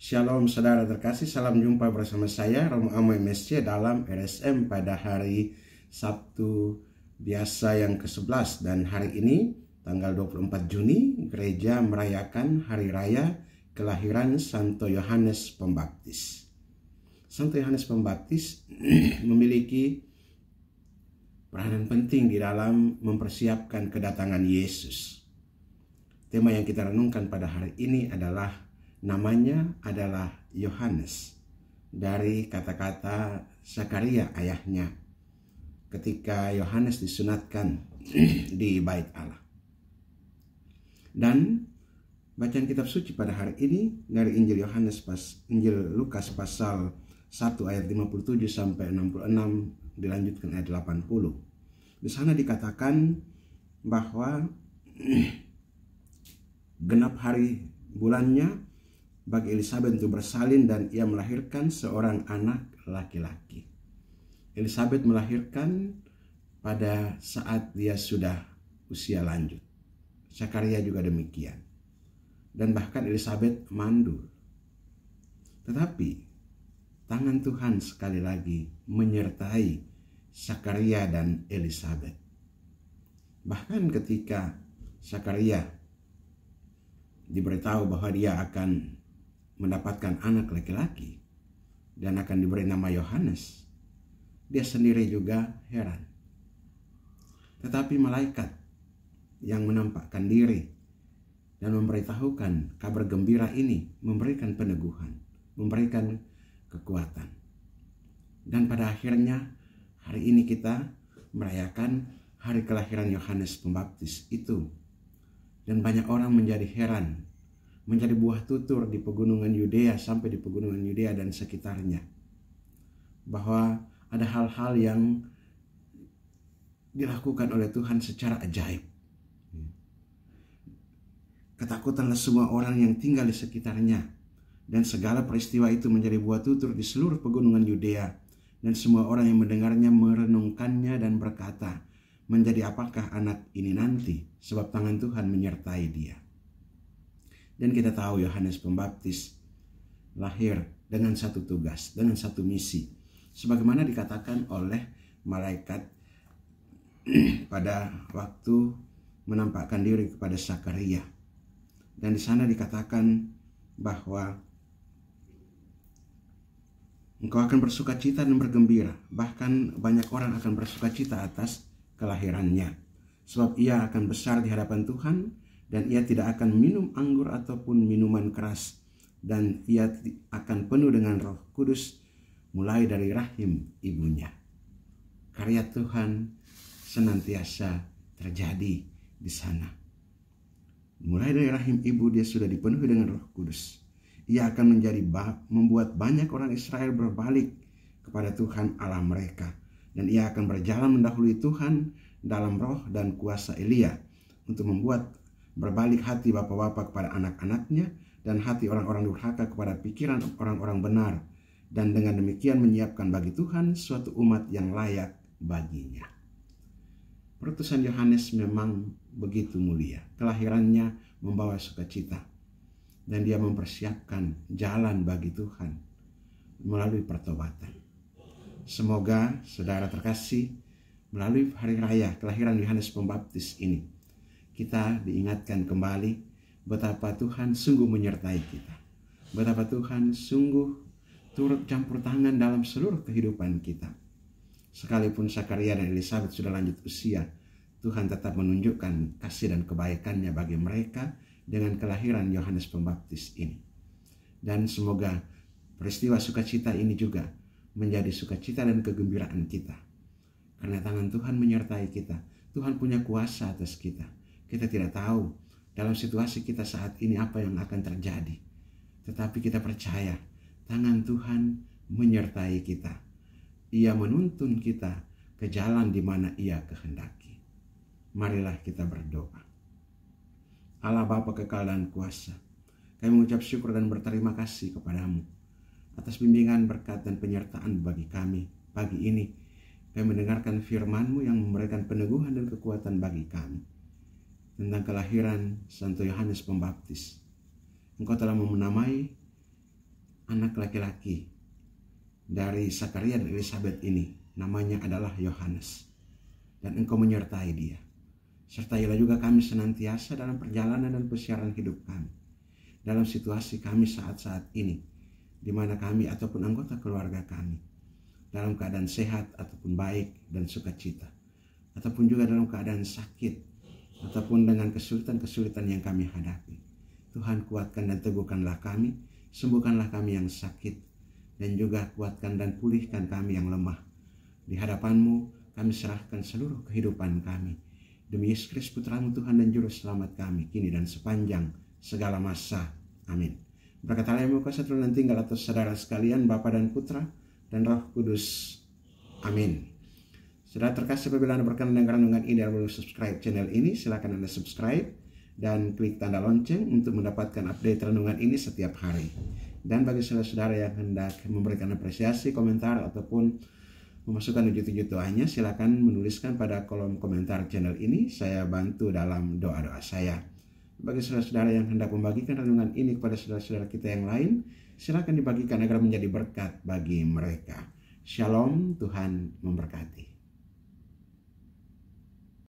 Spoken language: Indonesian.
Shalom saudara terkasih, salam jumpa bersama saya Romo Amo MSC dalam RSM pada hari Sabtu biasa yang ke-11. Dan hari ini tanggal 24 Juni gereja merayakan hari raya kelahiran Santo Yohanes Pembaptis. Santo Yohanes Pembaptis memiliki peranan penting di dalam mempersiapkan kedatangan Yesus. Tema yang kita renungkan pada hari ini namanya adalah Yohanes, dari kata-kata Zakaria ayahnya ketika Yohanes disunatkan di Bait Allah. Dan bacaan kitab suci pada hari ini dari Injil Lukas pasal 1 ayat 57 sampai 66 dilanjutkan ayat 80. Di sana dikatakan bahwa genap hari bulannya bagi Elisabet untuk bersalin dan ia melahirkan seorang anak laki-laki. Elisabet melahirkan pada saat dia sudah usia lanjut. Zakaria juga demikian. Dan bahkan Elisabet mandul. Tetapi tangan Tuhan sekali lagi menyertai Zakaria dan Elisabet. Bahkan ketika Zakaria diberitahu bahwa dia akan mendapatkan anak laki-laki dan akan diberi nama Yohanes, dia sendiri juga heran. Tetapi malaikat yang menampakkan diri dan memberitahukan kabar gembira ini memberikan peneguhan, memberikan kekuatan. Dan pada akhirnya hari ini kita merayakan hari kelahiran Yohanes Pembaptis itu. Dan banyak orang menjadi heran, menjadi buah tutur di pegunungan Yudea sampai di pegunungan Yudea dan sekitarnya, bahwa ada hal-hal yang dilakukan oleh Tuhan secara ajaib. Ketakutanlah semua orang yang tinggal di sekitarnya, dan segala peristiwa itu menjadi buah tutur di seluruh pegunungan Yudea, dan semua orang yang mendengarnya merenungkannya dan berkata, menjadi apakah anak ini nanti, sebab tangan Tuhan menyertai dia. Dan kita tahu Yohanes Pembaptis lahir dengan satu tugas, dengan satu misi, sebagaimana dikatakan oleh malaikat pada waktu menampakkan diri kepada Zakaria. Dan di sana dikatakan bahwa engkau akan bersukacita dan bergembira, bahkan banyak orang akan bersukacita atas kelahirannya, sebab ia akan besar di hadapan Tuhan, dan ia tidak akan minum anggur ataupun minuman keras, dan ia akan penuh dengan Roh Kudus mulai dari rahim ibunya. Karya Tuhan senantiasa terjadi di sana. Mulai dari rahim ibu dia sudah dipenuhi dengan Roh Kudus. Ia akan membuat banyak orang Israel berbalik kepada Tuhan Allah mereka, dan ia akan berjalan mendahului Tuhan dalam roh dan kuasa Elia untuk membuat berbalik hati bapak-bapak kepada anak-anaknya dan hati orang-orang durhaka kepada pikiran orang-orang benar, dan dengan demikian menyiapkan bagi Tuhan suatu umat yang layak baginya. Perutusan Yohanes memang begitu mulia. Kelahirannya membawa sukacita, dan dia mempersiapkan jalan bagi Tuhan melalui pertobatan. Semoga saudara terkasih, melalui hari raya kelahiran Yohanes Pembaptis ini, kita diingatkan kembali betapa Tuhan sungguh menyertai kita. Betapa Tuhan sungguh turut campur tangan dalam seluruh kehidupan kita. Sekalipun Zakaria dan Elisabet sudah lanjut usia, Tuhan tetap menunjukkan kasih dan kebaikannya bagi mereka dengan kelahiran Yohanes Pembaptis ini. Dan semoga peristiwa sukacita ini juga menjadi sukacita dan kegembiraan kita. Karena tangan Tuhan menyertai kita. Tuhan punya kuasa atas kita. Kita tidak tahu dalam situasi kita saat ini apa yang akan terjadi. Tetapi kita percaya tangan Tuhan menyertai kita. Ia menuntun kita ke jalan di mana Ia kehendaki. Marilah kita berdoa. Allah Bapa kekal dan kuasa, kami mengucap syukur dan berterima kasih kepadamu atas bimbingan, berkat, dan penyertaan bagi kami pagi ini. Kami mendengarkan firman-Mu yang memberikan peneguhan dan kekuatan bagi kami tentang kelahiran Santo Yohanes Pembaptis. Engkau telah menamai anak laki-laki dari Zakaria dan Elizabeth ini, namanya adalah Yohanes. Dan Engkau menyertai dia. Sertailah juga kami senantiasa dalam perjalanan dan persiaran hidup kami. Dalam situasi kami saat-saat ini, di mana kami ataupun anggota keluarga kami dalam keadaan sehat ataupun baik dan sukacita, ataupun juga dalam keadaan sakit, ataupun dengan kesulitan-kesulitan yang kami hadapi. Tuhan, kuatkan dan teguhkanlah kami, sembuhkanlah kami yang sakit, dan juga kuatkan dan pulihkan kami yang lemah. Di hadapan-Mu kami serahkan seluruh kehidupan kami. Demi Yesus Kristus Putra-Mu Tuhan dan Juru Selamat kami, kini dan sepanjang segala masa. Amin. Berkat Allah yang Maha Kuasa turun dan tinggal atas saudara sekalian, Bapa dan Putra dan Roh Kudus. Amin. Saudara terkasih, apabila Anda berkenan dengan renungan ini dan belum subscribe channel ini, silakan Anda subscribe dan klik tanda lonceng untuk mendapatkan update renungan ini setiap hari. Dan bagi saudara-saudara yang hendak memberikan apresiasi, komentar, ataupun memasukkan wujud-wujud doanya, silakan menuliskan pada kolom komentar channel ini. Saya bantu dalam doa-doa saya. Bagi saudara-saudara yang hendak membagikan renungan ini kepada saudara-saudara kita yang lain, silakan dibagikan agar menjadi berkat bagi mereka. Shalom, Tuhan memberkati.